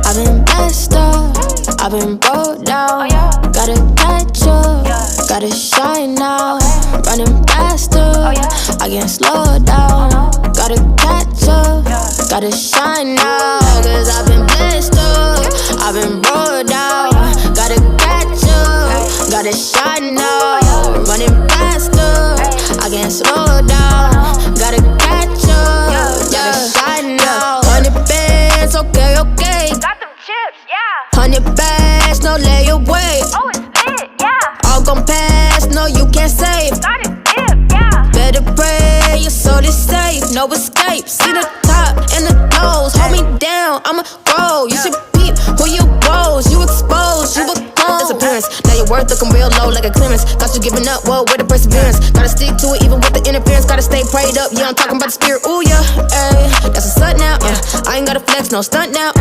I've been messed up, I've been broke down. Gotta catch up, gotta shine now. Running faster, I can't slow down. Gotta catch up, gotta shine now. Cause I've been blessed up, I've been broke down. Gotta catch up, gotta shine now. Running faster, I can't slow down. Gotta catch up, gotta shine now. 100 bands, okay, okay. Got them chips, yeah. 100 bags, no layaway. Oh, it's lit, yeah. All gon' pass, no you can't save. Got it dip, yeah. Better pray, your soul is safe, no escape. See the top and the lows, hold me down, I'ma grow. You should peep who you rose, you exposed, you a clone. Disappearance, now your worth looking real low like a clearance. Got you giving up, whoa, with the perseverance. Gotta stick to it even with the interference. Gotta stay prayed up, yeah, I'm talking about the spirit, ooh yeah, ayy. That's a slut now, I ain't gotta flex, no stunt now,